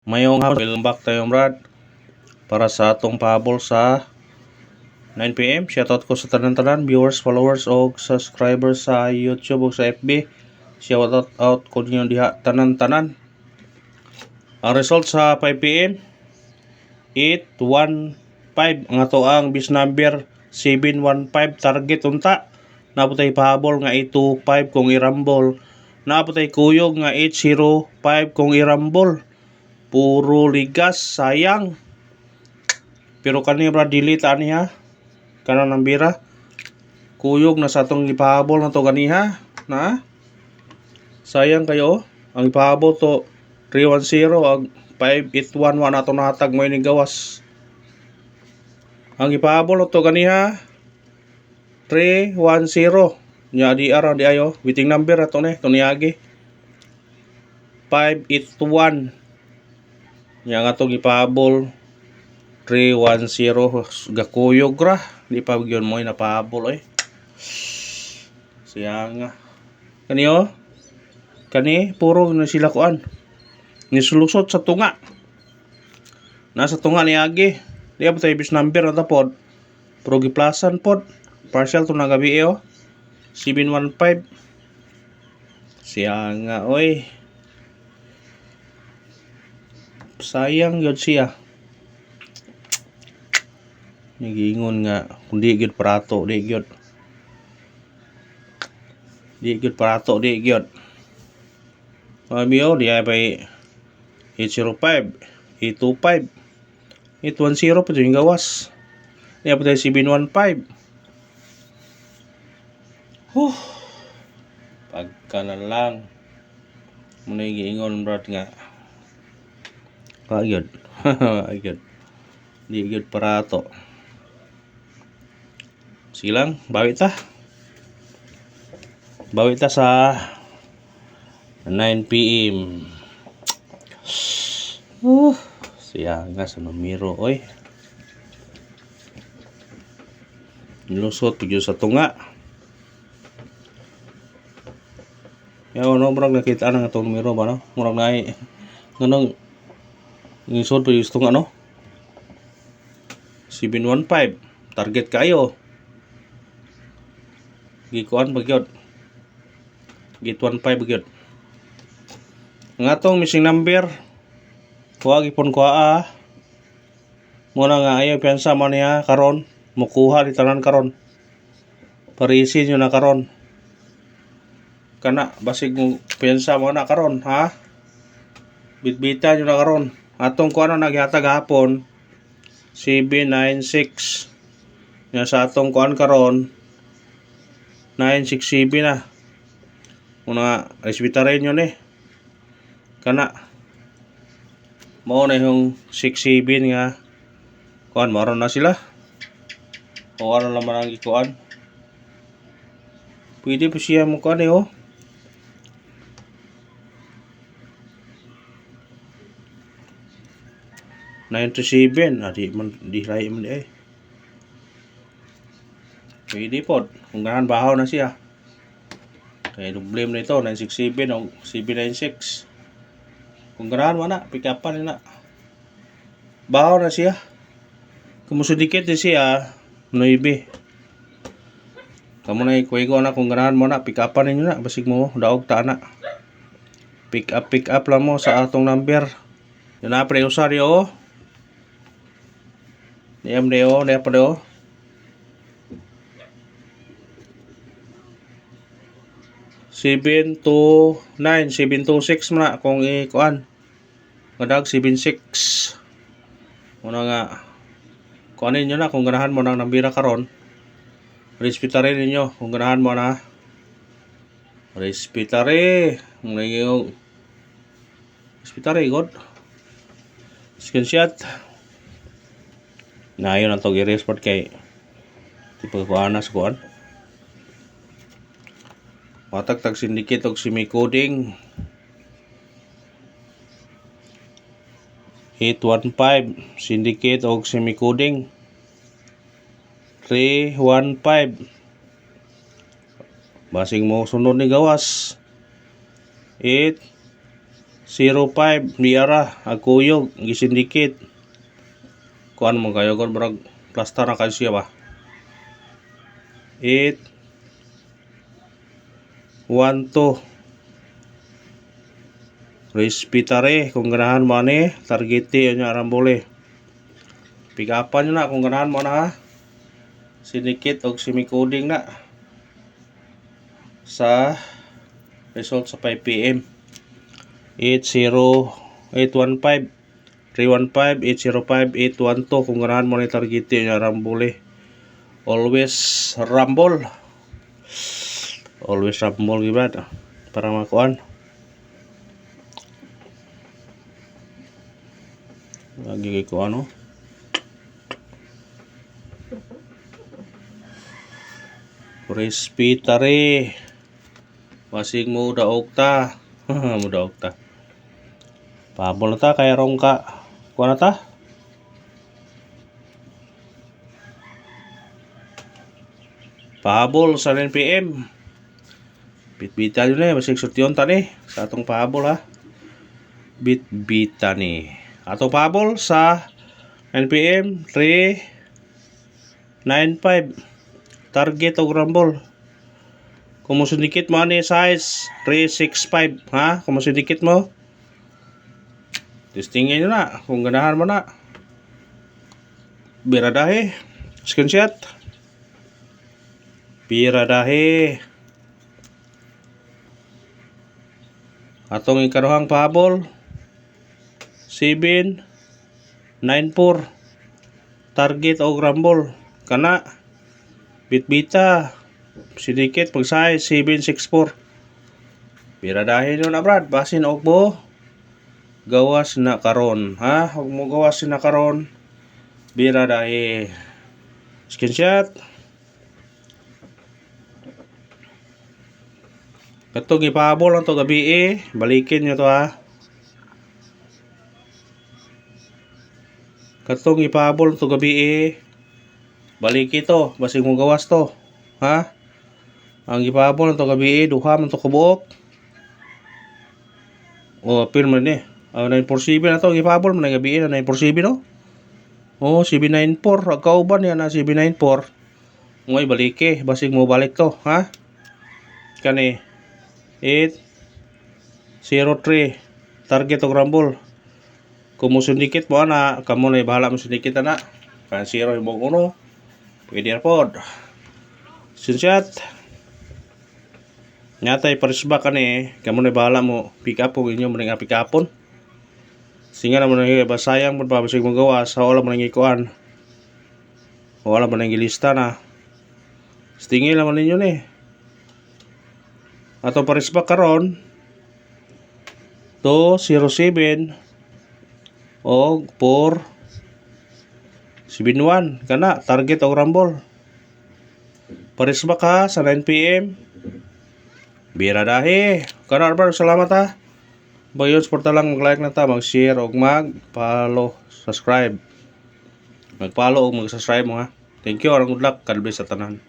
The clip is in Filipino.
Mayong hapon, welcome back tayo Brad para sa atong pahabol sa 9 PM. Shoutout ko sa tanan-tanan, viewers, followers o subscribers sa YouTube o sa FB. Shoutout out ko ninyo diha tanan-tanan. Ang result sa 5 PM 815 ang ato ang bis number 715 target unta. Naputay pahabol nga 825 kung irambol. Naputay kuyog nga 805 kung irambol. Puro ligas, sayang. Pero kani Brad delete ani ha. Kanan ng bira. Kuyog na sa atong ipahabol na to ganiha, na. Sayang kayo. Ang ipahabol to 310 ag 5811 ato nahatag mo ini gawas. Ang ipahabol to ganiha 310. Nya di ara di ayo. Waiting number ato ni tuniagi. 581. Nya nga atong ipahabol 310 gakuyog ra. Di pa gyon mo napahabol eh. Sayang nga. Kani oh. Kani puro na sila kuan. Nisulusot sa tunga. Nasa tunga ni agi. Di ba tayo bis number na tapod. Pero giplasan pod. Partial to na gabi eh oh. 715. Sayang nga oy. Sayang yun siya. Nagingon nga kung di gyud parato, di gyud. Di gyud parato, di gyud. Mabiyo, di ay pa 805, 825, 810 pa yung gawas. Di ay pa tayo 715. Pagka na lang. Muna yung giingon Brad nga. Pagyod. Pagyod. Di gyud parato. Sige lang, bawi ta. Bawi ta sa 9 PM. Siya nga sa numero, oy. Nilusot pagyo sa tunga. Yaw no, murag nakita na nga itong numero ba no? Murag na ay ganong nilusot pagyo sa tunga no? 715. Target kayo. Gikuan bagyod. Git 15 bagyod. Ang atong missing number kuha gipon kuha muna nga ayaw piyansa mo niya karon mukuha di tanan karon parisin nyo na karon kana basig mo piyansa mo na karon ha bitbita nyo na karon atong kuha na naghatag hapon 796 nga sa atong kuan karon 967 na muna resbitarin nyo ni kana mao na yung 67 nga kuan maron na sila o ano naman ang ikuan pwede pa siya mo kuan eh oh 927 di lahi man eh pwede po kung ganahan bahaw na siya kaya problem na ito 967 o 796 kung ganahan mo na pick up pa na bahaw na siya kumusudikit din siya 9 kamo na ikuwigo na kung ganahan mo na pick up pa ninyo na basig mo daog ta na pick up lang mo sa atong number yun na pre usaryo oh DMDO na pa do 729 726 man na kung ikuan madag 76 muna nga kuanin nyo na kung ganahan mo ng nambira karon respetare ninyo kung ganahan mo na respetare muna yung respetare god screenshot na yun ang tog i-resport kay tipo kuan na sa kuan matagtag syndicate og semi-coding 815 syndicate og semi-coding 315 basing mo sunod ni gawas 8 05 Miara agkuyog gisindikit. Kuan mo kayo kon brag plaster na kayo siya ba. 8 1 2 respitare kung ganahan mo ani targete nya arambole. Pigapan nyo na kung ganahan mo na ha. Sindikit og semi-coding na sa result sa 5 PM. 80815 315 805 812 kung ganahan mo ni targete nya arambole. Always rumble gibad para makuan. Lagi ko ano respitare masing muda okta muda okta pahabol na ta kaya rong ka kuha na ta pahabol sa 9 PM bitbita yun eh masing sutyon ta ni sa atong pahabol ha bitbita ni atong pahabol sa 9 PM 395 target og rumble. Kung mo sindikit mo ani size 365 ha, kung mo sindikit mo testingin nyo na kung ganahan mo na. Biradahe screenshot biradahe atong ikaduhang pahabol 794 target og rumble kana bitbita sidikit pag size 764 biradahin nyo na brad basin og mo gawas na karon ha og mo gawas na karon biradahi screenshot katong ipahabol lang to gabi balikin nyo to ha katong ipahabol to gabi balik ito, basig mo gawas to. Ha? Ang ipahabol to gabi duha man to kabuok. O apil man ni. 947 na to ipahabol man gabi na 947 no. Oh, 794 agkauban yan na 794. Ngoy balike, basig mo balik to, ha? Kani 803 target og rumble. Kung mo sundikit mo ana, kamo na bahala mo sundikit ana. Kan 0 imong 1. Pwede na po. Screenshot. Nyatay parisba ka ni. Kamu na bahala mo. Pick up po inyo mo nga pick upon. Singa na mo nang basayang mo pa. Basig mo gawa. Sa wala mo nang ikuan. Wala mo nang ilista na. Stingin naman ninyo ni. Ato parisba karon 207 o 4 71 kana target og rumble parisba ka sa 9 PM biradahi kana arbar salamat ha bayon suporta lang mag-like na ta mag-share og mag-follow subscribe mag-follow og mag-subscribe mo ha thank you and good luck God bless sa tanan.